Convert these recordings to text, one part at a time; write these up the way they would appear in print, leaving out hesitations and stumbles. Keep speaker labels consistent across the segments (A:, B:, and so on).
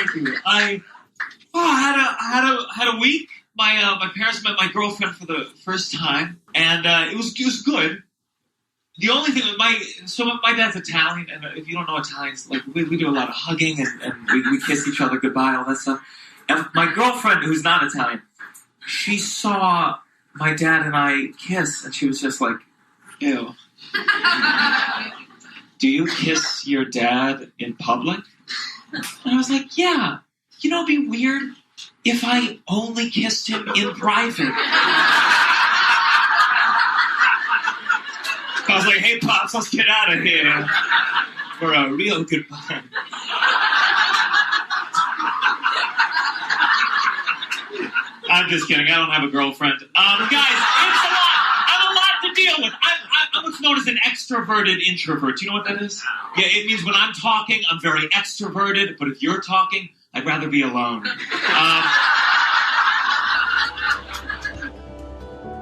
A: Thank you. I had a week. My parents met my girlfriend for the first time, and it was good. The only thing my dad's Italian, and if you don't know Italians, like we do a lot of hugging and we kiss each other goodbye, all that stuff. And my girlfriend, who's not Italian, she saw my dad and I kiss, and she was just like, "Ew." Do you kiss your dad in public? And I was like, yeah. You know, it'd be weird if I only kissed him in private. I was like, hey, Pops, let's get out of here for a real goodbye. I'm just kidding. I don't have a girlfriend. Guys, it's a lot. I have a lot to deal with. I'm what's known as an extroverted introvert. Do you know what that is? Yeah, it means when I'm talking, I'm very extroverted. But if you're talking, I'd rather be alone.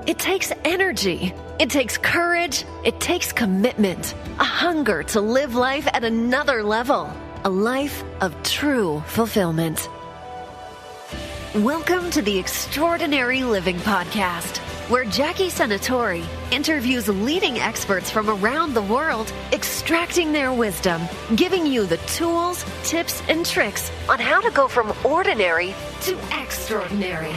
B: It takes energy. It takes courage. It takes commitment. A hunger to live life at another level. A life of true fulfillment. Welcome to the Extraordinary Living Podcast, where Jackie Senatori interviews leading experts from around the world, extracting their wisdom, giving you the tools, tips, and tricks on how to go from ordinary to extraordinary.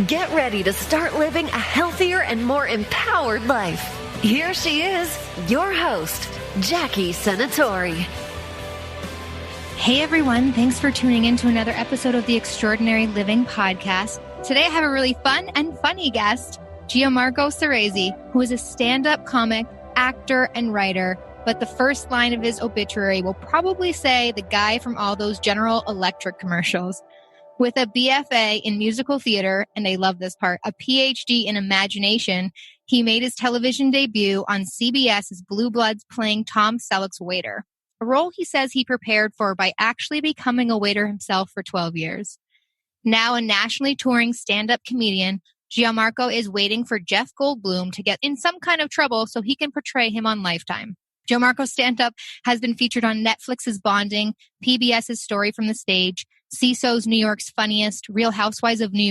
B: Get ready to start living a healthier and more empowered life. Here she is, your host, Jackie Senatori.
C: Hey everyone, thanks for tuning in to another episode of the Extraordinary Living Podcast. Today I have a really fun and funny guest, Gianmarco Soresi, who is a stand-up comic, actor, and writer, but the first line of his obituary will probably say the guy from all those General Electric commercials. With a BFA in musical theater, and I love this part, a Ph.D. in imagination, he made his television debut on CBS's Blue Bloods playing Tom Selleck's waiter, a role he says he prepared for by actually becoming a waiter himself for 12 years. Now a nationally touring stand-up comedian, Gianmarco is waiting for Jeff Goldblum to get in some kind of trouble so he can portray him on Lifetime. Gianmarco's stand-up has been featured on Netflix's Bonding, PBS's Story from the Stage, CISO's New York's Funniest, Real Housewives of New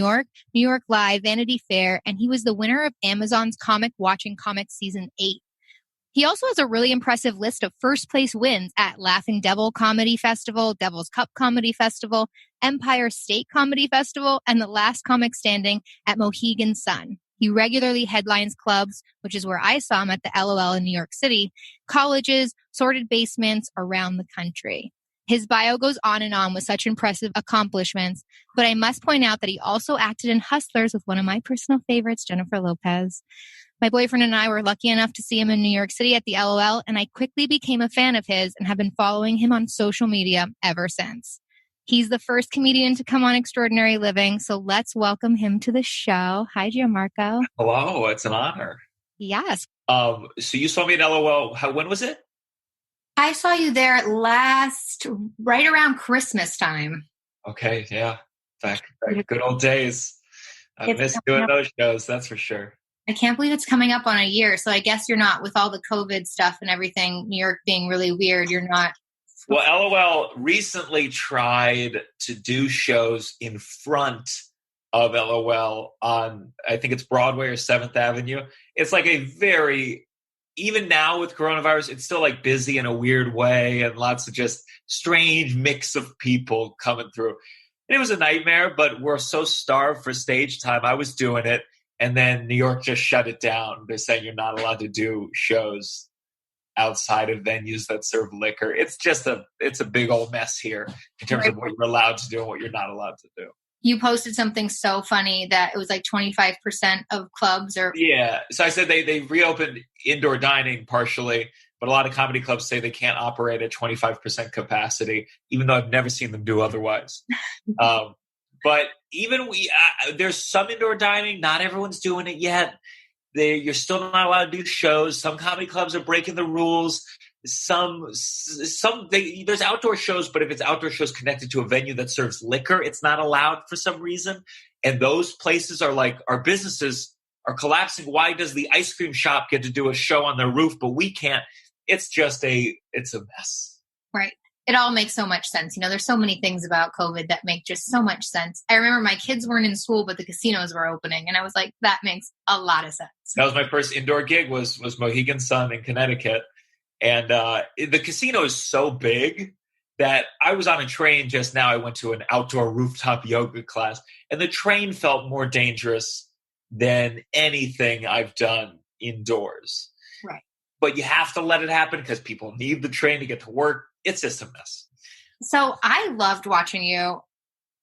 C: York Live, Vanity Fair, and he was the winner of Amazon's Comic Watching Comics Season 8. He also has a really impressive list of first-place wins at Laughing Devil Comedy Festival, Devil's Cup Comedy Festival, Empire State Comedy Festival, and The Last Comic Standing at Mohegan Sun. He regularly headlines clubs, which is where I saw him at the LOL in New York City, colleges, sorted basements around the country. His bio goes on and on with such impressive accomplishments, but I must point out that he also acted in Hustlers with one of my personal favorites, Jennifer Lopez. My boyfriend and I were lucky enough to see him in New York City at the LOL, and I quickly became a fan of his and have been following him on social media ever since. He's the first comedian to come on Extraordinary Living, so let's welcome him to the show. Hi, Gianmarco.
A: Hello, it's an honor.
C: Yes.
A: So you saw me at LOL. When was it?
C: I saw you there right around Christmas time.
A: Okay, yeah. Back good old days. I miss doing those shows, that's for sure.
C: I can't believe it's coming up on a year. So I guess you're not, with all the COVID stuff and everything, New York being really weird, you're not.
A: Well, LOL recently tried to do shows in front of LOL on, I think it's Broadway or 7th Avenue. It's like even now with coronavirus, it's still like busy in a weird way and lots of just strange mix of people coming through. And it was a nightmare, but we're so starved for stage time. I was doing it. And then New York just shut it down. They're saying you're not allowed to do shows outside of venues that serve liquor. It's a big old mess here in terms of what you're allowed to do and what you're not allowed to do.
C: You posted something so funny that it was like 25% of clubs or...
A: Yeah. So I said they reopened indoor dining partially, but a lot of comedy clubs say they can't operate at 25% capacity, even though I've never seen them do otherwise. But even there's some indoor dining. Not everyone's doing it yet. You're still not allowed to do shows. Some comedy clubs are breaking the rules. There's outdoor shows, but if it's outdoor shows connected to a venue that serves liquor, it's not allowed for some reason. And those places our businesses are collapsing. Why does the ice cream shop get to do a show on their roof, but we can't? It's a mess.
C: Right. it all makes so much sense. There's so many things about COVID that make just so much sense. I remember my kids weren't in school, but the casinos were opening. And I was like, that makes a lot of sense.
A: That was my first indoor gig was Mohegan Sun in Connecticut. And the casino is so big that I was on a train just now. I went to an outdoor rooftop yoga class, and the train felt more dangerous than anything I've done indoors.
C: Right.
A: But you have to let it happen because people need the train to get to work. It's just a mess.
C: So I loved watching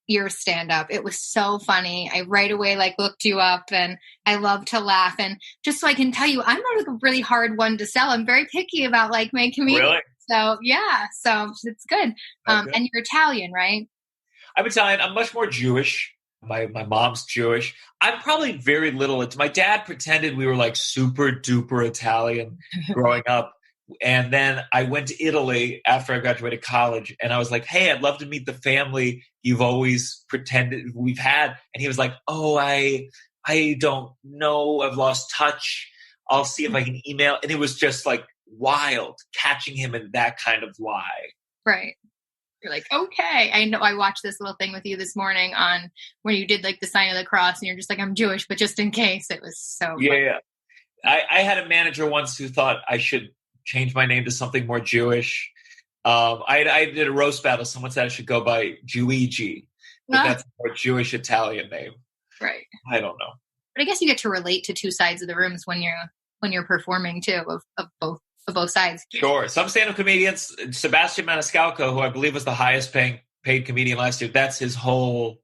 C: your stand-up. It was so funny. I right away looked you up, and I love to laugh. And just so I can tell you, I'm a really hard one to sell. I'm very picky about my comedians.
A: Really?
C: So yeah, so it's good.
A: Okay.
C: And you're Italian, right?
A: I'm Italian. I'm much more Jewish. My mom's Jewish. I'm probably very little. My dad pretended we were super duper Italian growing up. And then I went to Italy after I graduated college, and I was like, hey, I'd love to meet the family you've always pretended we've had. And he was like, oh, I don't know. I've lost touch. I'll see if I can email. And it was just wild catching him in that kind of lie.
C: Right. You're like, okay. I know I watched this little thing with you this morning on where you did the sign of the cross, and you're just like, I'm Jewish, but just in case. It was so funny.
A: Yeah. I had a manager once who thought I should change my name to something more Jewish. I did a roast battle. Someone said I should go by Juigi, but that's a more Jewish Italian name.
C: Right.
A: I don't know.
C: But I guess you get to relate to two sides of the rooms when you're performing too, of both sides.
A: Sure. Some stand-up comedians, Sebastian Maniscalco, who I believe was the highest paid comedian last year, that's his whole.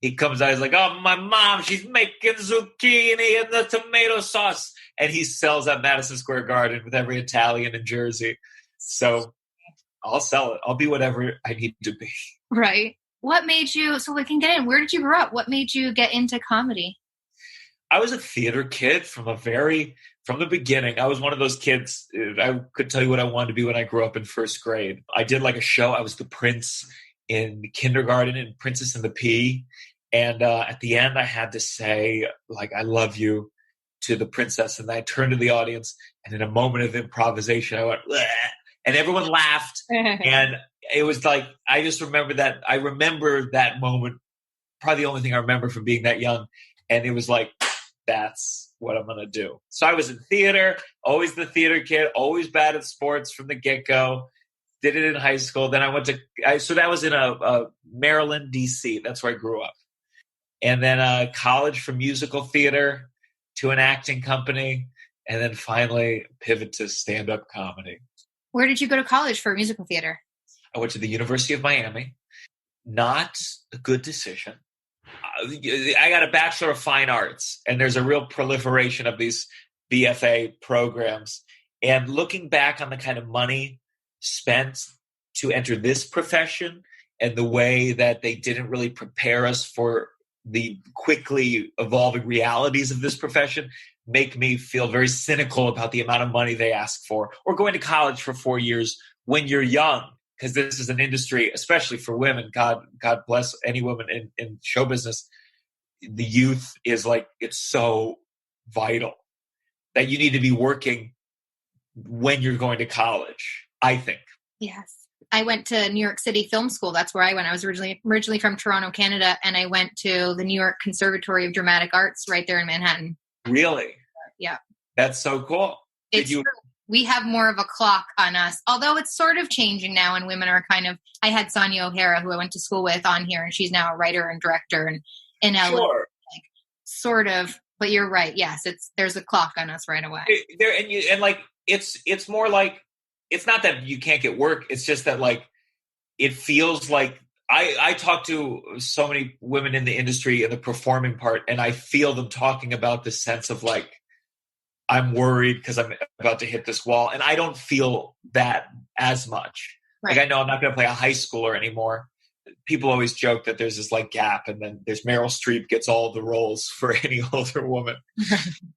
A: He comes out, he's like, oh, my mom, she's making zucchini and the tomato sauce. And he sells at Madison Square Garden with every Italian in Jersey. So I'll sell it. I'll be whatever I need to be.
C: Right. What made you, so we can get in, where did you grow up? What made you get into comedy?
A: I was a theater kid from the beginning. I was one of those kids. I could tell you what I wanted to be when I grew up in first grade. I did a show. I was the prince in kindergarten in Princess and the Pea. And at the end, I had to say, I love you to the princess. And I turned to the audience, and in a moment of improvisation, I went, bleh, and everyone laughed. And it was I just remember that. I remember that moment, probably the only thing I remember from being that young. And it was that's what I'm going to do. So I was in theater, always the theater kid, always bad at sports from the get-go. Did it in high school. Then I went to, so that was in a Maryland, D.C. That's where I grew up. And then college for musical theater to an acting company. And then finally pivot to stand-up comedy.
C: Where did you go to college for musical theater?
A: I went to the University of Miami. Not a good decision. I got a Bachelor of Fine Arts, and there's a real proliferation of these BFA programs. And looking back on the kind of money spent to enter this profession and the way that they didn't really prepare us for the quickly evolving realities of this profession make me feel very cynical about the amount of money they ask for, or going to college for 4 years when you're young. Because this is an industry, especially for women, God bless any woman in show business, the youth is it's so vital that you need to be working when you're going to college, I think.
C: Yes. I went to New York City Film School. That's where I went. I was originally from Toronto, Canada, and I went to the New York Conservatory of Dramatic Arts right there in Manhattan.
A: Really?
C: Yeah.
A: That's so cool.
C: True. We have more of a clock on us, although it's sort of changing now, and women are I had Sonia O'Hara, who I went to school with, on here, and she's now a writer and director in LA.
A: Sure.
C: Sort of, but you're right. Yes, there's a clock on us right away.
A: It's more it's not that you can't get work. It's just that it feels I talk to so many women in the industry in the performing part, and I feel them talking about the sense of I'm worried because I'm about to hit this wall. And I don't feel that as much.
C: Right.
A: I know I'm not going to play a high schooler anymore. People always joke that there's this gap, and then there's Meryl Streep gets all the roles for any older woman.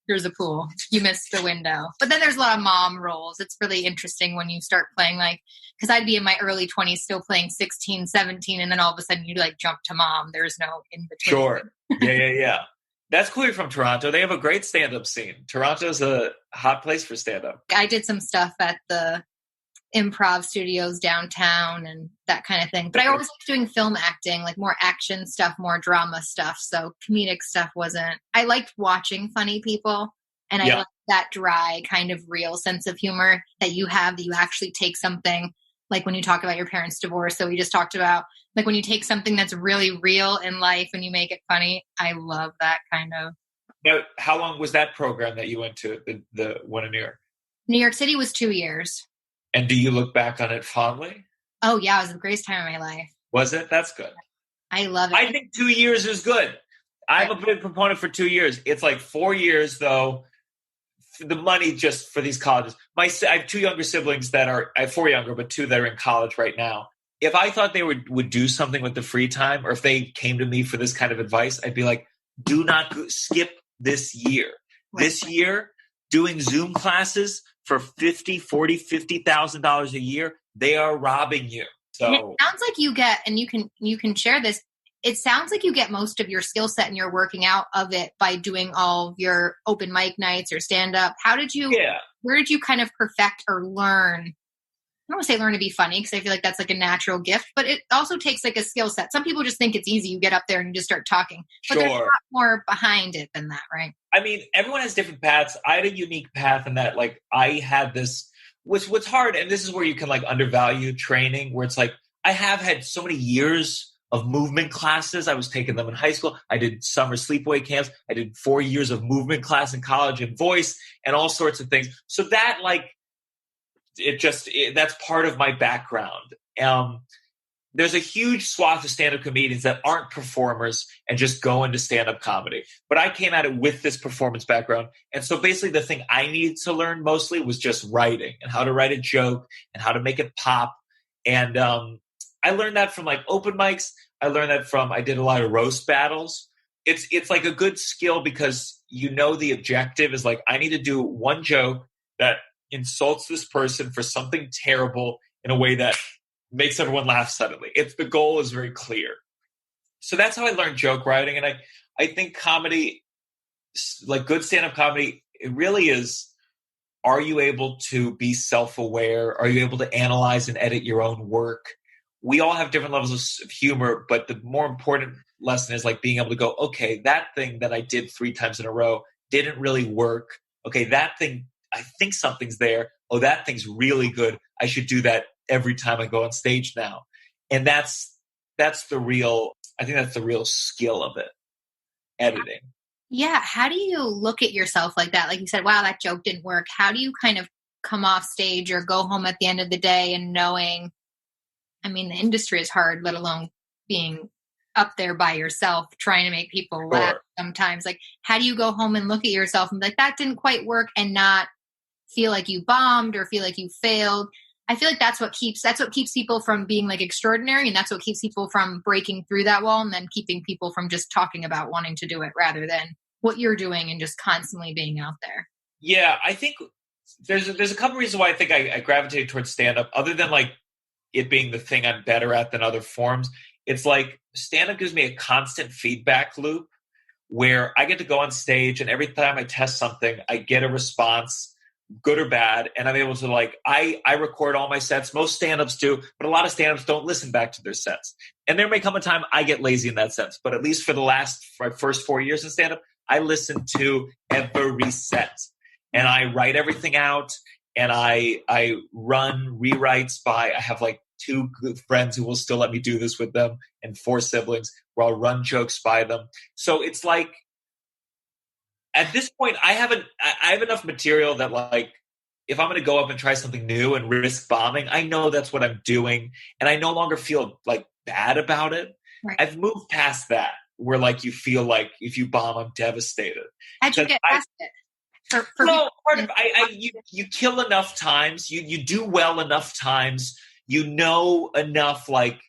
C: There's a pool. You missed the window. But then there's a lot of mom roles. It's really interesting when you start playing because I'd be in my early 20s still playing 16, 17, and then all of a sudden you jump to mom. There's no in between.
A: Sure. Yeah. That's cool. You're from Toronto. They have a great stand-up scene. Toronto's a hot place for stand-up.
C: I did some stuff at the improv studios downtown and that kind of thing. But I always liked doing film acting, like more action stuff, more drama stuff. So comedic stuff I liked watching funny people. And I like that dry kind of real sense of humor that you have, that you actually take something, like when you talk about your parents' divorce. So we just talked about, like, when you take something that's really real in life and you make it funny. I love that kind of.
A: Now, how long was that program that you went to, the one in New York?
C: New York City was 2 years.
A: And do you look back on it fondly?
C: Oh, yeah. It was the greatest time of my life.
A: Was it? That's good.
C: I love it.
A: I think 2 years is good. I'm a big proponent for 2 years. It's like 4 years, though. The money just for these colleges. I have 2 younger siblings I have 4 younger, but 2 that are in college right now. If I thought they would do something with the free time, or if they came to me for this kind of advice, I'd be like, do not skip this year. Right. This year, doing Zoom classes for $50,000 a year, they are robbing you. So
C: and it sounds like you get, and you can share this. It sounds like you get most of your skill set and your working out of it by doing all of your open mic nights or stand up. Where did you kind of perfect or learn? I don't want to say learn to be funny, because I feel like that's like a natural gift, but it also takes like a skill set. Some people just think it's easy. You get up there and you just start talking, but there's a lot more behind it than that, right?
A: I mean, everyone has different paths. I had a unique path in that, like, I had this, what's hard, and this is where you can like undervalue training, where it's like, I have had so many years of movement classes. I was taking them in high school. I did summer sleepaway camps. I did 4 years of movement class in college and voice and all sorts of things. So that, like, that's part of my background. There's a huge swath of stand-up comedians that aren't performers and just go into stand-up comedy. But I came at it with this performance background. And so basically the thing I needed to learn mostly was just writing and how to write a joke and how to make it pop. And I learned that from like open mics. I learned that I did a lot of roast battles. It's like a good skill, because the objective is like, I need to do one joke that insults this person for something terrible in a way that makes everyone laugh suddenly. The goal is very clear. So that's how I learned joke writing. And I think comedy, like good stand-up comedy, it really is, are you able to be self-aware? Are you able to analyze and edit your own work? We all have different levels of humor, but the more important lesson is like being able to go, okay, that thing that I did 3 times in a row didn't really work. Okay, that thing, I think something's there. Oh, that thing's really good. I should do that every time I go on stage now. And that's the real skill of it, editing.
C: Yeah. How do you look at yourself like that? Like you said, wow, that joke didn't work. How do you kind of come off stage or go home at the end of the day and knowing, I mean, the industry is hard, let alone being up there by yourself, trying to make people laugh sometimes. Like, how do you go home and look at yourself and be like, that didn't quite work, and not feel like you bombed or feel like you failed? I feel like that's what keeps people from being like extraordinary, and that's what keeps people from breaking through that wall, and then keeping people from just talking about wanting to do it rather than what you're doing and just constantly being out there.
A: Yeah, I think there's a couple reasons why I think I gravitated towards stand-up, other than like it being the thing I'm better at than other forms. It's like stand-up gives me a constant feedback loop where I get to go on stage, and every time I test something, I get a response, good or bad, and I'm able to like, I record all my sets. Most stand-ups do, but a lot of stand-ups don't listen back to their sets. And there may come a time I get lazy in that sense, but at least for my first 4 years in stand-up, I listen to every set, and I write everything out, and I run rewrites I have like 2 good friends who will still let me do this with them, and 4 siblings where I'll run jokes by them. So it's like, at this point, I have enough material that like, if I'm going to go up and try something new and risk bombing, I know that's what I'm doing, and I no longer feel like bad about it. Right. I've moved past that, where like you feel like if you bomb, I'm devastated.
C: How'd you get past it?
A: You kill enough times, you do well enough times, you know enough like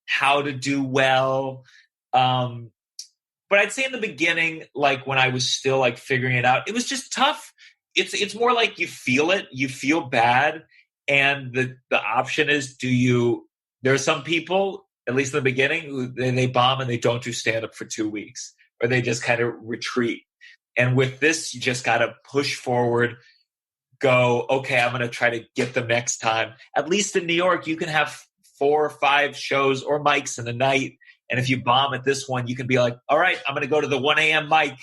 A: how to do well. But I'd say in the beginning, like when I was still like figuring it out, it was just tough. It's more like you feel it, you feel bad, and the option is, there are some people, at least in the beginning, who they bomb and they don't do stand-up for 2 weeks, or they just kind of retreat. And with this, you just got to push forward, go, okay, I'm going to try to get them next time. At least in New York, you can have 4 or 5 shows or mics in a night. And if you bomb at this one, you can be like, all right, I'm going to go to the 1 a.m. mic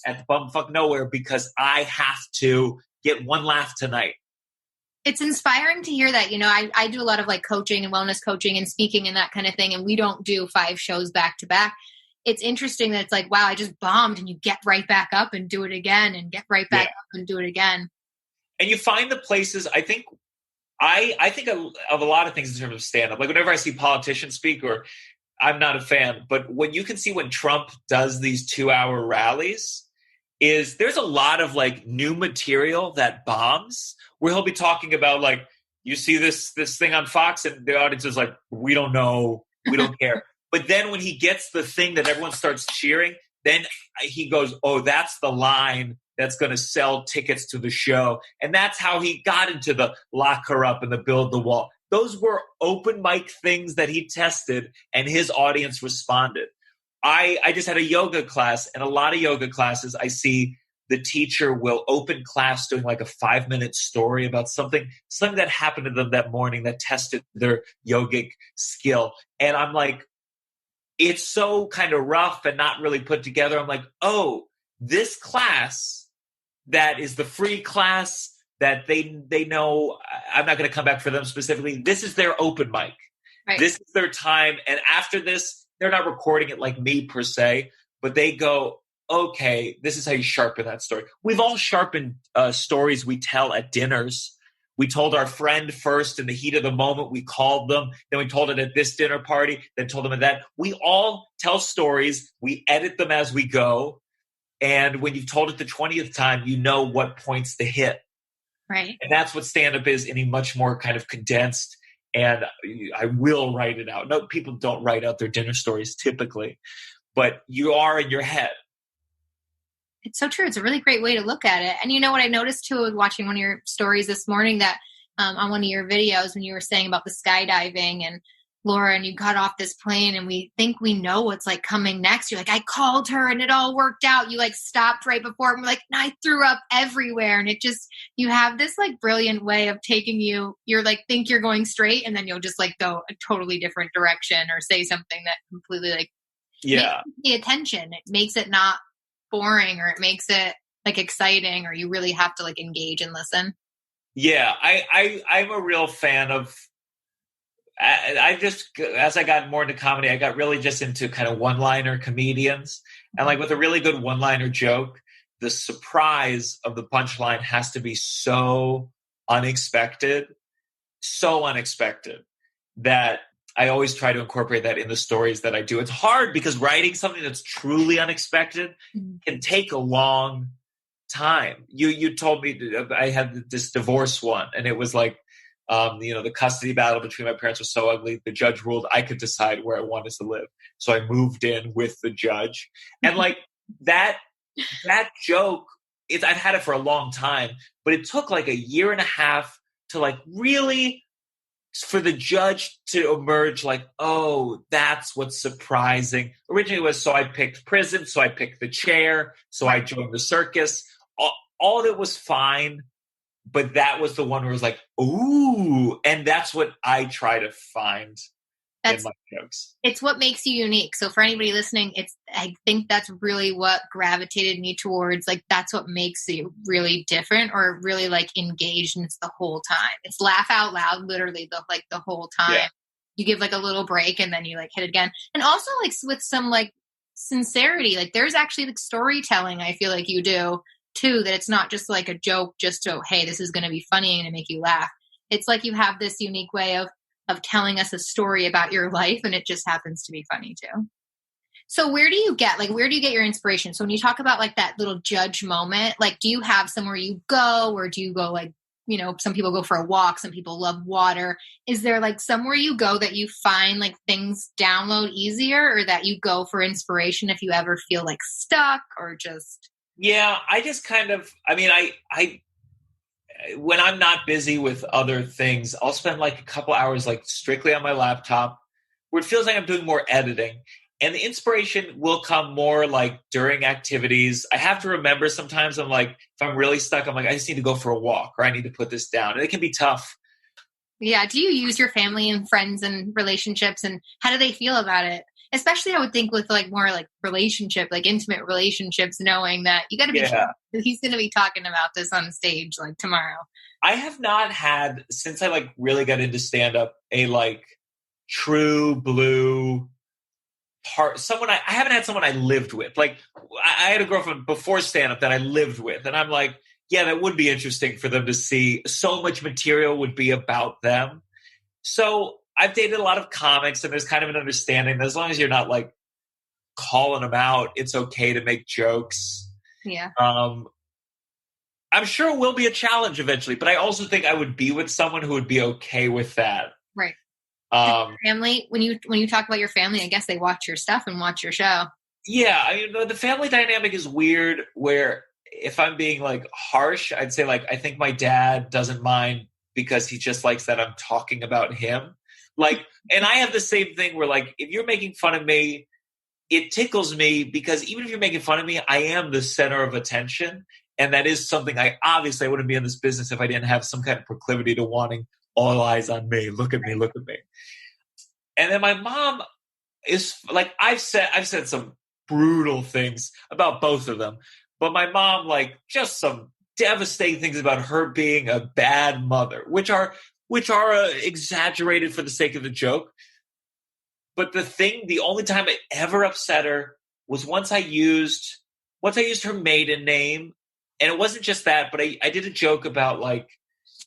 A: at the bumfuck nowhere because I have to get one laugh tonight.
C: It's inspiring to hear that. I do a lot of like coaching and wellness coaching and speaking and that kind of thing. And we don't do 5 shows back to back. It's interesting that it's like, wow, I just bombed, and you get right back up and do it again and get right back up and do it again.
A: And you find the places, I think of a lot of things in terms of stand-up. Like whenever I see politicians speak, or I'm not a fan, but when you can see when Trump does these 2-hour rallies, is there's a lot of like new material that bombs, where he'll be talking about like, you see this thing on Fox, and the audience is like, we don't know, we don't care. But then when he gets the thing that everyone starts cheering, then he goes, oh, that's the line that's going to sell tickets to the show. And that's how he got into the lock her up and the build the wall. Those were open mic things that he tested, and his audience responded. I just had a yoga class, and a lot of yoga classes, I see the teacher will open class doing like a 5-minute story about something that happened to them that morning that tested their yogic skill. And I'm like, it's so kind of rough and not really put together. I'm like, oh, this class that is the free class that they know I'm not going to come back for them specifically. This is their open mic.
C: Right.
A: This is their time. And after this, they're not recording it like me per se, but they go, okay, this is how you sharpen that story. We've all sharpened stories we tell at dinners. We told our friend first in the heat of the moment. We called them. Then we told it at this dinner party. Then told them at that. We all tell stories. We edit them as we go. And when you've told it the 20th time, you know what points to hit.
C: Right.
A: And that's what stand-up is in a much more kind of condensed, and I will write it out. No, people don't write out their dinner stories typically, but you are in your head.
C: It's so true. It's a really great way to look at it. And you know what I noticed too, with watching one of your stories this morning, that on one of your videos when you were saying about the skydiving and Laura, and you got off this plane and we think we know what's like coming next. You're like, I called her and it all worked out. You like stopped right before and we're like, I threw up everywhere. And it just, you have this like brilliant way of taking you're like, think you're going straight, and then you'll just like go a totally different direction or say something that completely like, makes the attention. It makes it not boring, or it makes it like exciting, or you really have to like engage and listen.
A: Yeah. I'm a real fan of, I just, as I got more into comedy, I got really just into kind of one-liner comedians. And like with a really good one-liner joke, the surprise of the punchline has to be so unexpected that I always try to incorporate that in the stories that I do. It's hard because writing something that's truly unexpected can take a long time. You told me I had this divorce one, and it was like, the custody battle between my parents was so ugly. The judge ruled I could decide where I wanted to live. So I moved in with the judge. And like that joke, I've had it for a long time, but it took like a year and a half to like really, for the judge to emerge like, oh, that's what's surprising. Originally it was, so I picked prison, so I picked the chair, so I joined the circus. All of it was fine. But that was the one where it was like, ooh, and that's what I try to find in my jokes.
C: It's what makes you unique. So for anybody listening, I think that's really what gravitated me towards. Like, that's what makes you really different, or really like engaged, and it's the whole time. It's laugh out loud, literally the whole time. Yeah. You give like a little break and then you like hit it again. And also like with some like sincerity, like there's actually like storytelling I feel like you do too, that it's not just like a joke just to, hey, this is going to be funny and to make you laugh. It's like you have this unique way of telling us a story about your life, and it just happens to be funny too. So where do you get your inspiration? So when you talk about like that little judge moment, like do you have somewhere you go, or do you go like, some people go for a walk, some people love water. Is there like somewhere you go that you find like things download easier, or that you go for inspiration if you ever feel like stuck, or just...
A: Yeah, I just kind of, I when I'm not busy with other things, I'll spend like a couple hours like strictly on my laptop, where it feels like I'm doing more editing. And the inspiration will come more like during activities. I have to remember sometimes I'm like, if I'm really stuck, I'm like, I just need to go for a walk or I need to put this down. And it can be tough.
C: Yeah. Do you use your family and friends and relationships, and how do they feel about it? Especially I would think with like more like relationship, like intimate relationships, knowing that you got to be careful. He's going to be talking about this on stage like tomorrow.
A: I have not had, since I like really got into stand-up, a like true blue someone I haven't had someone I lived with. Like I had a girlfriend before stand-up that I lived with, and I'm like, yeah, that would be interesting for them to see. So much material would be about them. So I've dated a lot of comics, and there's kind of an understanding that as long as you're not like calling them out, it's okay to make jokes.
C: Yeah.
A: I'm sure it will be a challenge eventually, but I also think I would be with someone who would be okay with that.
C: Right. Family, when you talk about your family, I guess they watch your stuff and watch your show.
A: Yeah, I mean, the family dynamic is weird where if I'm being like harsh, I'd say like I think my dad doesn't mind because he just likes that I'm talking about him. Like, and I have the same thing where like if you're making fun of me, it tickles me because even if you're making fun of me, I am the center of attention. And that is something I wouldn't be in this business if I didn't have some kind of proclivity to wanting all eyes on me. Look at me, look at me. And then my mom is like, I've said some brutal things about both of them, but my mom, like just some devastating things about her being a bad mother, which are exaggerated for the sake of the joke. But the only time it ever upset her was once I used her maiden name. And it wasn't just that, but I did a joke about like,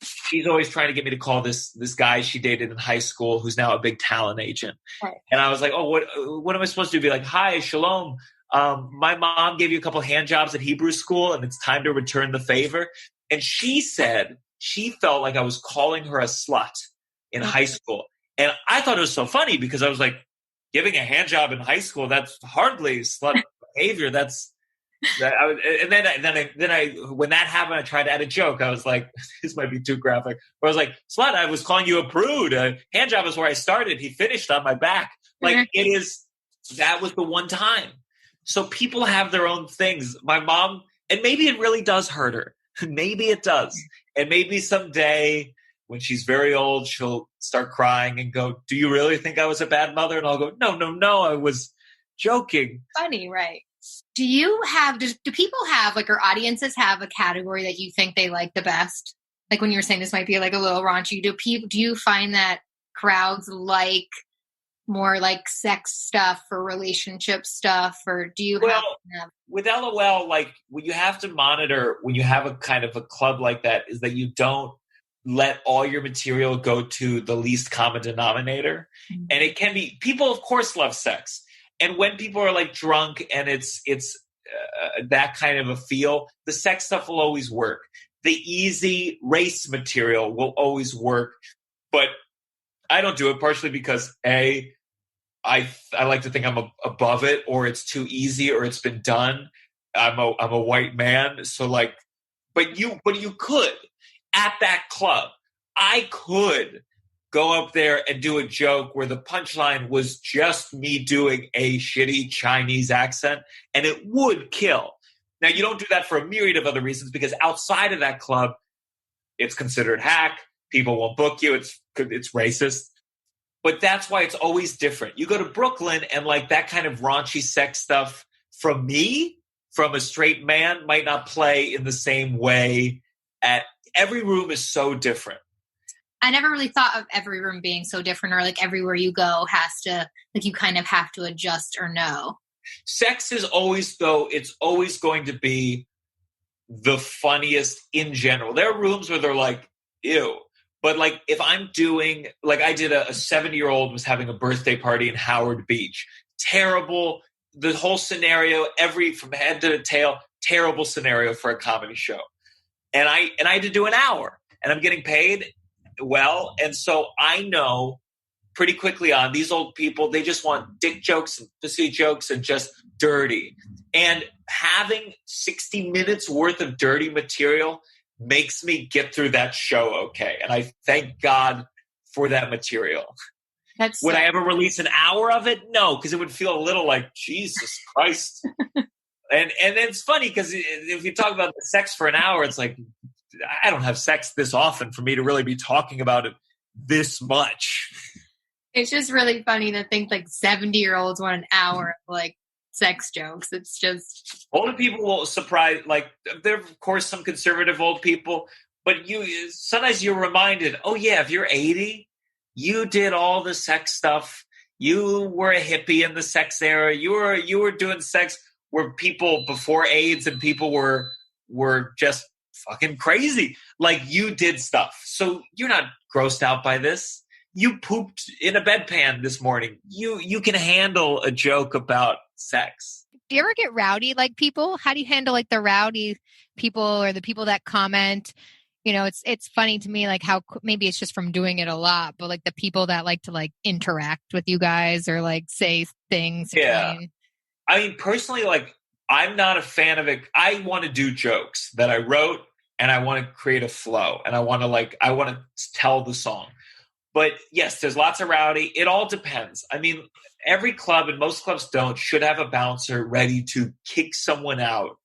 A: she's always trying to get me to call this guy she dated in high school who's now a big talent agent. Right. And I was like, oh, what am I supposed to do? Be like, hi, shalom. My mom gave you a couple hand jobs at Hebrew school and it's time to return the favor. And she said she felt like I was calling her a slut in high school. And I thought it was so funny because I was like, giving a hand job in high school, that's hardly slut behavior. And then when that happened, I tried to add a joke. I was like, this might be too graphic. But I was like, slut, I was calling you a prude. Hand job is where I started. He finished on my back. Like that was the one time. So people have their own things. My mom, and maybe it really does hurt her. Maybe it does. And maybe someday when she's very old, she'll start crying and go, do you really think I was a bad mother? And I'll go, no, I was joking.
C: Funny, right? Do people have, like, or audiences have a category that you think they like the best? Like when you were saying this might be like a little raunchy, do you find that crowds like more like sex stuff or relationship stuff, or do you have
A: with LOL, like what you have to monitor when you have a kind of a club like that is that you don't let all your material go to the least common denominator. Mm-hmm. And it can be, people of course love sex. And when people are like drunk and it's that kind of a feel, the sex stuff will always work. The easy race material will always work. But I don't do it partially because I like to think I'm above it, or it's too easy, or it's been done. I'm a white man. So like, but you could at that club, I could go up there and do a joke where the punchline was just me doing a shitty Chinese accent, and it would kill. Now, you don't do that for a myriad of other reasons, because outside of that club, it's considered hack. People won't book you. It's racist. But that's why it's always different. You go to Brooklyn and like that kind of raunchy sex stuff from me, from a straight man, might not play in the same way. Every room is so different.
C: I never really thought of every room being so different, or like everywhere you go has to, like you kind of have to adjust or know.
A: Sex is always, though, it's always going to be the funniest in general. There are rooms where they're like, ew. But like if I'm doing, like I did a 70-year-old was having a birthday party in Howard Beach. Terrible. The whole scenario, from head to tail, terrible scenario for a comedy show. And I had to do an hour, and I'm getting paid well. And so I know pretty quickly on these old people, they just want dick jokes and pussy jokes and just dirty. And having 60 minutes worth of dirty material makes me get through that show okay. And I thank God for that material. Would I ever release an hour of it? No, because it would feel a little like, Jesus Christ. And it's funny because if you talk about sex for an hour, it's like, I don't have sex this often for me to really be talking about it this much.
D: It's just really funny to think like 70-year-olds want an hour of like sex jokes. It's just
A: older people will surprise. Like there are of course some conservative old people, but sometimes you're reminded, oh yeah, if you're 80, you did all the sex stuff. You were a hippie in the sex era. You were doing sex where people before AIDS and people were just fucking crazy. Like you did stuff. So you're not grossed out by this. You pooped in a bedpan this morning. You can handle a joke about sex.
C: Do you ever get rowdy like people? How do you handle like the rowdy people or the people that comment? You know, it's funny to me like how maybe it's just from doing it a lot, but like the people that like to like interact with you guys or like say things.
A: Yeah. I mean, personally, like I'm not a fan of it. I want to do jokes that I wrote and I want to create a flow and I want to tell the song. But yes, there's lots of rowdy. It all depends. I mean, every club, and most clubs don't, should have a bouncer ready to kick someone out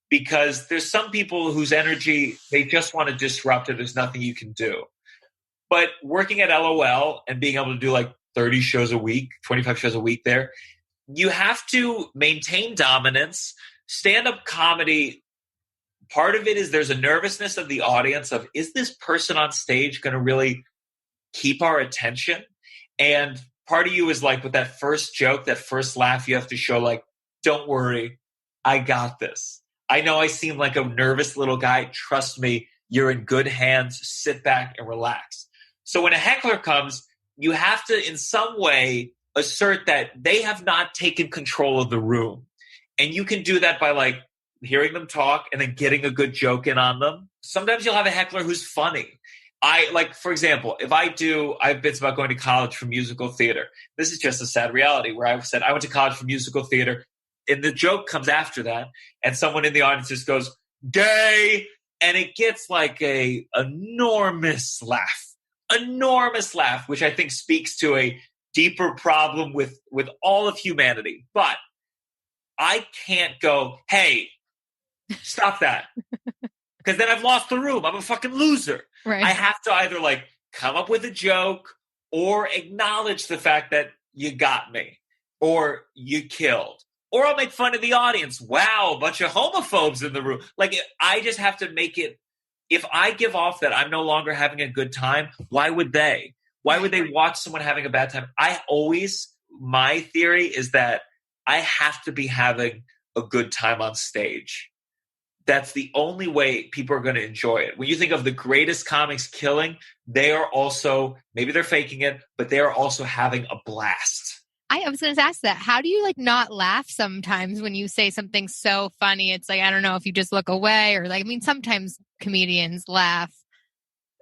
A: because there's some people whose energy, they just want to disrupt it. There's nothing you can do. But working at LOL and being able to do like 30 shows a week, 25 shows a week there, you have to maintain dominance. Stand-up comedy, part of it is there's a nervousness of the audience of, is this person on stage going to really keep our attention? And part of you is like with that first joke, that first laugh, you have to show like, don't worry, I got this. I know I seem like a nervous little guy. Trust me, you're in good hands. Sit back and relax. So when a heckler comes, you have to in some way assert that they have not taken control of the room. And you can do that by like hearing them talk and then getting a good joke in on them. Sometimes you'll have a heckler who's funny. For example, I have bits about going to college for musical theater. This is just a sad reality where I said I went to college for musical theater and the joke comes after that and someone in the audience just goes, gay. And it gets like a enormous laugh, which I think speaks to a deeper problem with all of humanity. But I can't go, hey, stop that. Because then I've lost the room. I'm a fucking loser.
C: Right.
A: I have to either like come up with a joke or acknowledge the fact that you got me or you killed. Or I'll make fun of the audience. Wow, a bunch of homophobes in the room. Like I just have to make it. If I give off that I'm no longer having a good time, why would they? Why would they watch someone having a bad time? My theory is that I have to be having a good time on stage. That's the only way people are going to enjoy it. When you think of the greatest comics killing, they are also, maybe they're faking it, but they are also having a blast.
C: I was going to ask that. How do you like not laugh sometimes when you say something so funny? It's like, I don't know if you just look away or like, I mean, sometimes comedians laugh,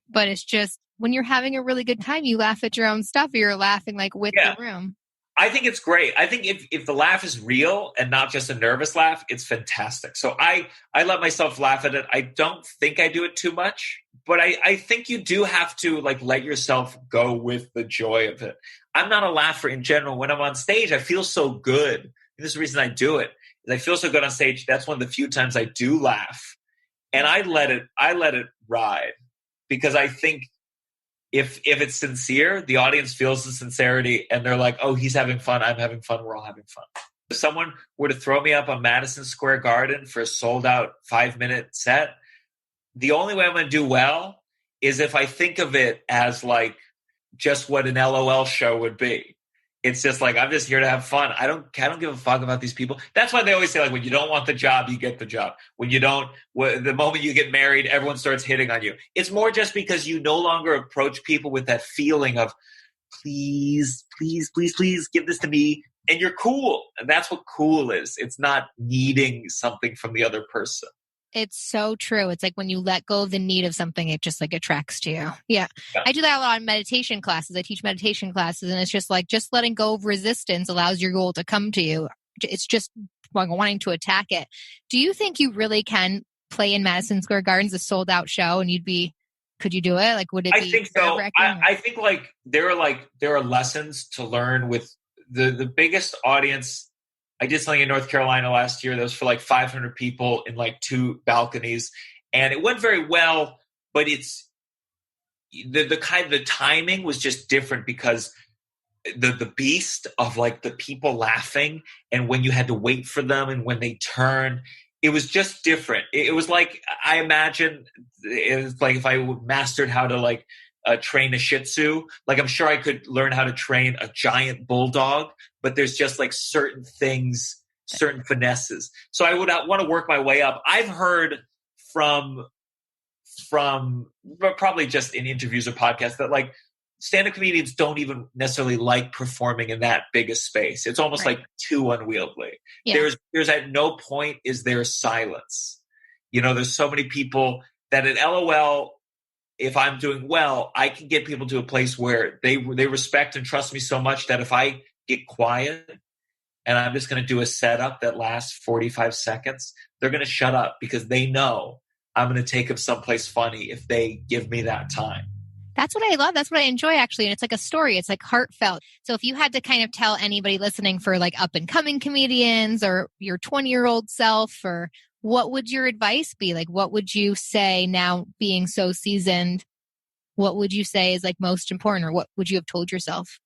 C: but it's just when you're having a really good time, you laugh at your own stuff or you're laughing like with the room.
A: I think it's great. I think if the laugh is real and not just a nervous laugh, it's fantastic. So I let myself laugh at it. I don't think I do it too much, but I think you do have to like let yourself go with the joy of it. I'm not a laugher in general. When I'm on stage, I feel so good. And this is the reason I do it. I feel so good on stage. That's one of the few times I do laugh. And I let it ride because I think if it's sincere, the audience feels the sincerity and they're like, oh, he's having fun. I'm having fun. We're all having fun. If someone were to throw me up on Madison Square Garden for a sold out 5-minute set, the only way I'm going to do well is if I think of it as like just what an LOL show would be. It's just like, I'm just here to have fun. I don't give a fuck about these people. That's why they always say like, when you don't want the job, you get the job. The moment you get married, everyone starts hitting on you. It's more just because you no longer approach people with that feeling of please, please, please, please give this to me. And you're cool. And that's what cool is. It's not needing something from the other person.
C: It's so true. It's like when you let go of the need of something, it just like attracts to you. Yeah. I do that a lot in meditation classes. I teach meditation classes and it's just like, just letting go of resistance allows your goal to come to you. It's just like wanting to attack it. Do you think you really can play in Madison Square Garden's a sold out show and you'd be Could you do it? Like, would it be?
A: I think so. I think there are lessons to learn with the biggest audience. I did something in North Carolina last year that was for like 500 people in like 2 balconies, and it went very well. But it's the timing was just different because the beast of like the people laughing and when you had to wait for them and when they turn. It was just different. It was like, I imagine it was like if I mastered how to like train a Shih Tzu, like I'm sure I could learn how to train a giant bulldog, but there's just like certain things, certain finesses. So I would want to work my way up. I've heard from probably just in interviews or podcasts that like stand-up comedians don't even necessarily like performing in that big a space. It's almost like too unwieldy. Yeah. There's at no point is there silence. You know, there's so many people that at LOL, if I'm doing well, I can get people to a place where they respect and trust me so much that if I get quiet and I'm just going to do a setup that lasts 45 seconds, they're going to shut up because they know I'm going to take them someplace funny if they give me that time.
C: That's what I love. That's what I enjoy, actually. And it's like a story. It's like heartfelt. So if you had to kind of tell anybody listening for like up and coming comedians or your 20-year-old self, or what would your advice be? Like, what would you say now being so seasoned? What would you say is like most important, or what would you have told yourself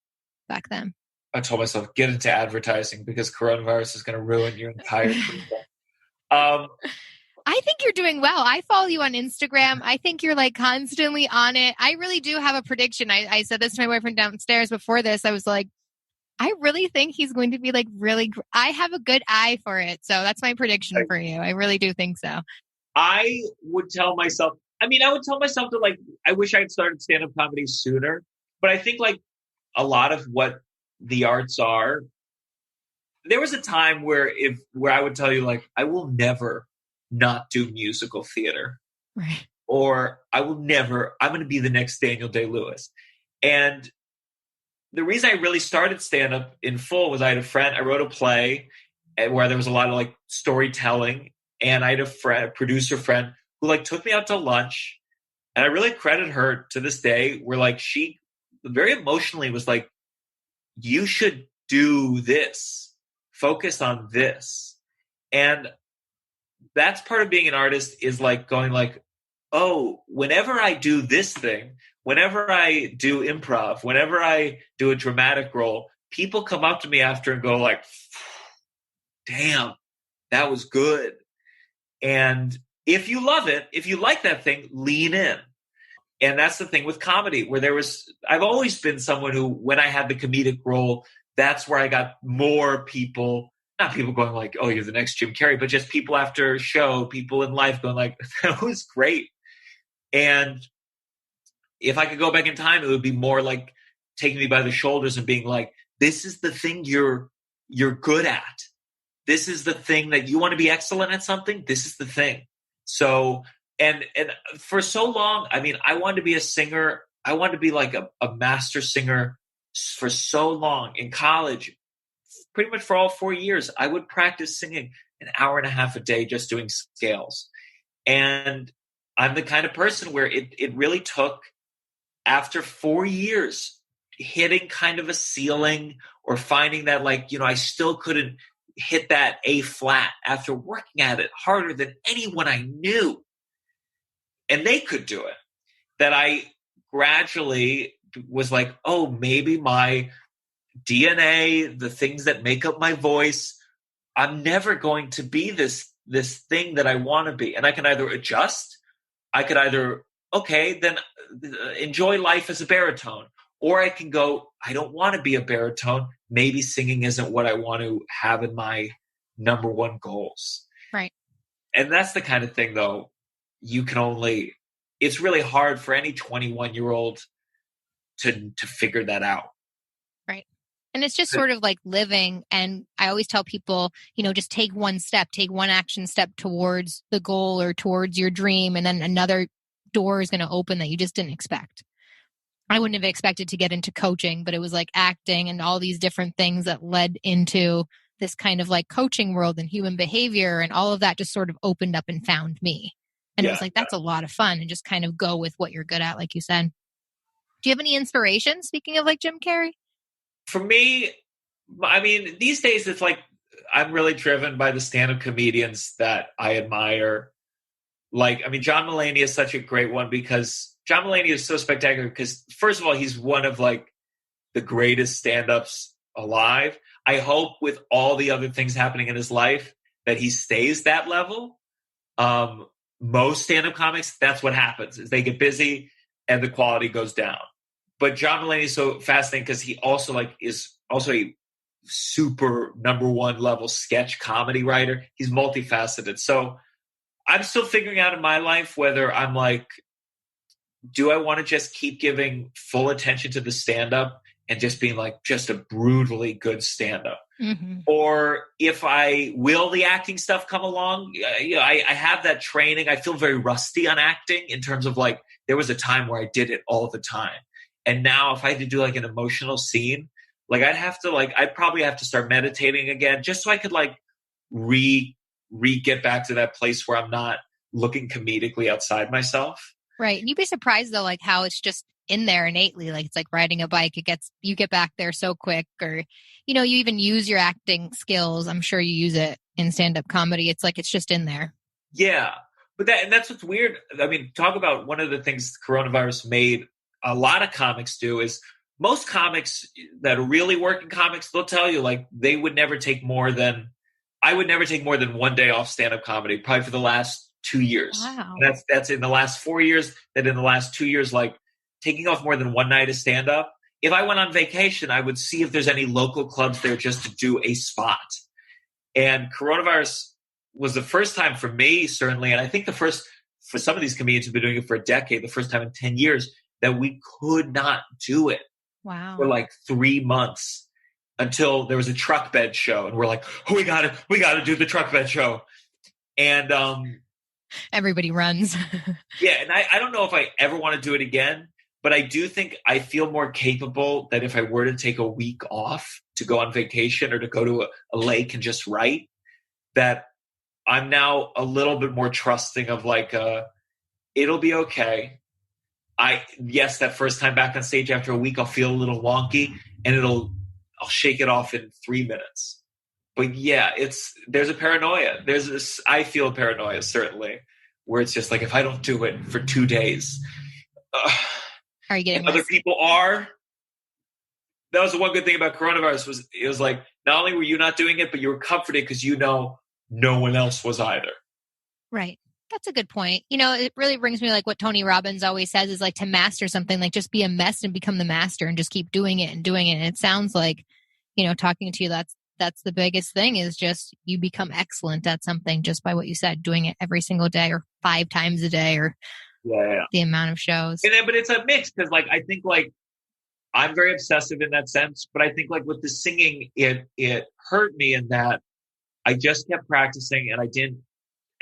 C: back then?
A: I told myself, get into advertising because coronavirus is going to ruin your entire career.
C: I think you're doing well. I follow you on Instagram. I think you're like constantly on it. I really do have a prediction. I said this to my boyfriend downstairs before this. I was like, I really think he's going to be like I have a good eye for it. So that's my prediction for you. I really do think so.
A: I would tell myself that like, I wish I had started stand-up comedy sooner, but I think like a lot of what the arts are, there was a time where I would tell you like, I will never not do musical theater.
C: Right.
A: Or I'm going to be the next Daniel Day-Lewis. And the reason I really started stand-up in full was I had a friend, I wrote a play where there was a lot of like storytelling, and I had a producer friend who like took me out to lunch, and I really credit her to this day, where like she very emotionally was like, you should do this, focus on this. And that's part of being an artist, is like going like, oh, whenever I do this thing, whenever I do improv, whenever I do a dramatic role, people come up to me after and go like, damn, that was good. And if you love it, if you like that thing, lean in. And that's the thing with comedy, where I've always been someone who, when I had the comedic role, that's where I got more people. Not people going like, oh, you're the next Jim Carrey, but just people after a show, people in life going like, that was great. And if I could go back in time, it would be more like taking me by the shoulders and being like, this is the thing you're good at. This is the thing that you want to be excellent at something. This is the thing. So, and for so long, I mean, I wanted to be a singer. I wanted to be like a master singer for so long. In college, pretty much for all 4 years, I would practice singing an hour and a half a day, just doing scales. And I'm the kind of person where it really took, after 4 years, hitting kind of a ceiling or finding that like, I still couldn't hit that A flat after working at it harder than anyone I knew. And they could do it. That I gradually was like, oh, maybe my DNA, the things that make up my voice, I'm never going to be this thing that I want to be. And I can either adjust, I could either, okay, then enjoy life as a baritone, or I can go, I don't want to be a baritone. Maybe singing isn't what I want to have in my number one goals.
C: Right.
A: And that's the kind of thing, though, it's really hard for any 21-year-old to figure that out.
C: Right. And it's just sort of like living. And I always tell people, just take one step, take one action step towards the goal or towards your dream. And then another door is going to open that you just didn't expect. I wouldn't have expected to get into coaching, but it was like acting and all these different things that led into this kind of like coaching world and human behavior, and all of that just sort of opened up and found me. And it was like, that's a lot of fun, and just kind of go with what you're good at, like you said. Do you have any inspiration, speaking of like Jim Carrey?
A: For me, I mean, these days it's like I'm really driven by the stand-up comedians that I admire. Like, I mean, John Mulaney is such a great one because John Mulaney is so spectacular because, first of all, he's one of like the greatest stand-ups alive. I hope with all the other things happening in his life that he stays that level. Most stand-up comics, that's what happens, is they get busy and the quality goes down. But John Mulaney is so fascinating because he also like is also a super number one level sketch comedy writer. He's multifaceted. So I'm still figuring out in my life whether I'm like, do I want to just keep giving full attention to the stand-up and just being like just a brutally good stand-up? Mm-hmm. Or if I will the acting stuff come along, I have that training. I feel very rusty on acting in terms of like, there was a time where I did it all the time. And now if I had to do like an emotional scene, like I'd probably have to start meditating again just so I could like get back to that place where I'm not looking comedically outside myself.
C: Right. And you'd be surprised though, like how it's just in there innately. Like it's like riding a bike. You get back there so quick, or, you even use your acting skills. I'm sure you use it in stand-up comedy. It's like, it's just in there.
A: Yeah. But that's what's weird. I mean, talk about one of the things coronavirus made a lot of comics do is most comics that are really working comics, they'll tell you like I would never take more than 1 day off stand-up comedy, probably for the last 2 years.
C: Wow.
A: That's in the last 4 years, that in the last 2 years, like taking off more than one night of stand-up. If I went on vacation, I would see if there's any local clubs there just to do a spot. And coronavirus was the first time for me, certainly, and I think the first for some of these comedians who've been doing it for a decade, the first time in 10 years, that we could not do it.
C: Wow.
A: For like 3 months until there was a truck bed show. And we're like, oh, we got to do the truck bed show. And
C: everybody runs.
A: Yeah. And I don't know if I ever want to do it again, but I do think I feel more capable that if I were to take a week off to go on vacation or to go to a lake and just write, that I'm now a little bit more trusting of like, it'll be okay. Yes, that first time back on stage after a week, I'll feel a little wonky and I'll shake it off in 3 minutes. But yeah, there's a paranoia. I feel paranoia, certainly, where it's just like, if I don't do it for 2 days,
C: are you getting
A: other people are? That was the one good thing about coronavirus it was like, not only were you not doing it, but you were comforted because no one else was either.
C: Right. That's a good point. It really brings me like what Tony Robbins always says is like to master something, like just be a mess and become the master and just keep doing it and doing it. And it sounds like, talking to you, that's the biggest thing is just you become excellent at something just by what you said, doing it every single day or 5 times a day or the amount of shows.
A: But it's a mix because like, I think like I'm very obsessive in that sense, but I think like with the singing, it hurt me in that I just kept practicing and I didn't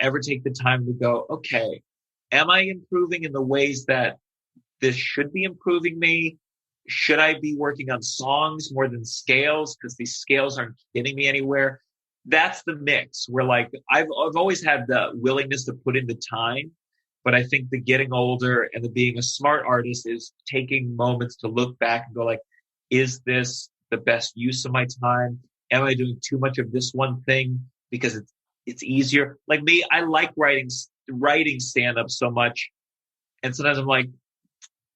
A: ever take the time to go, okay, am I improving in the ways that this should be improving me? Should I be working on songs more than scales? Because these scales aren't getting me anywhere. That's the mix where like, I've always had the willingness to put in the time, but I think the getting older and the being a smart artist is taking moments to look back and go like, is this the best use of my time? Am I doing too much of this one thing because it's easier? Like me, I like writing stand-up so much. And sometimes I'm like,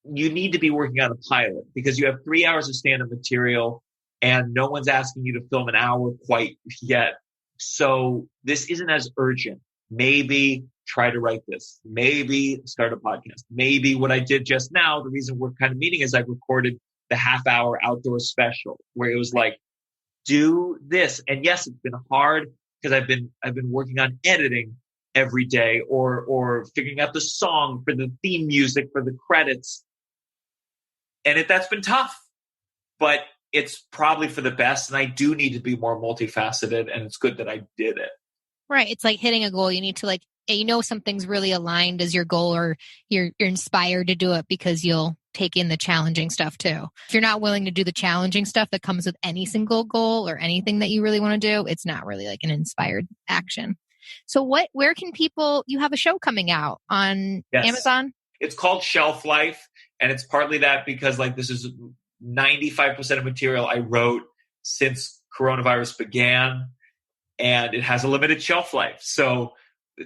A: you need to be working on a pilot because you have 3 hours of stand-up material and no one's asking you to film an hour quite yet. So this isn't as urgent. Maybe try to write this. Maybe start a podcast. Maybe what I did just now, the reason we're kind of meeting is I recorded the half-hour outdoor special where it was like, do this. And yes, it's been hard because I've been working on editing every day or figuring out the song for the theme music for the credits. And that's been tough, but it's probably for the best. And I do need to be more multifaceted, and it's good that I did it.
C: Right. It's like hitting a goal. You need to like, something's really aligned as your goal, or you're inspired to do it because you'll take in the challenging stuff too. If you're not willing to do the challenging stuff that comes with any single goal or anything that you really want to do, it's not really like an inspired action. So where can you have a show coming out on Amazon?
A: It's called Shelf Life. And it's partly that because like this is 95% of material I wrote since coronavirus began, and it has a limited shelf life. So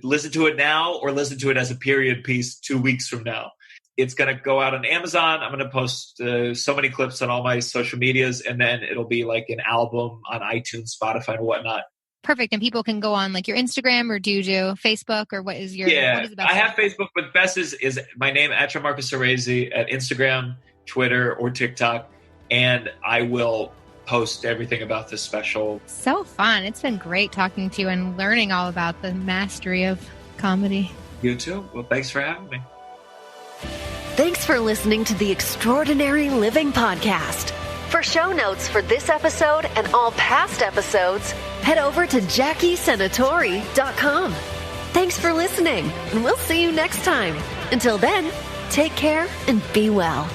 A: listen to it now or listen to it as a period piece 2 weeks from now. It's going to go out on Amazon. I'm going to post so many clips on all my social medias, and then it'll be like an album on iTunes, Spotify, and whatnot.
C: Perfect. And people can go on like your Instagram, or do you do Facebook, or what is your...
A: Yeah,
C: what is the best
A: I have Facebook, but best is my name at Gianmarco Soresi at Instagram, Twitter, or TikTok. And I will post everything about this special.
C: So fun. It's been great talking to you and learning all about the mastery of comedy.
A: You too. Well, thanks for having me.
B: Thanks for listening to the Extraordinary Living Podcast. For show notes for this episode and all past episodes, head over to JackieSenatori.com. Thanks for listening, and we'll see you next time. Until then, take care and be well.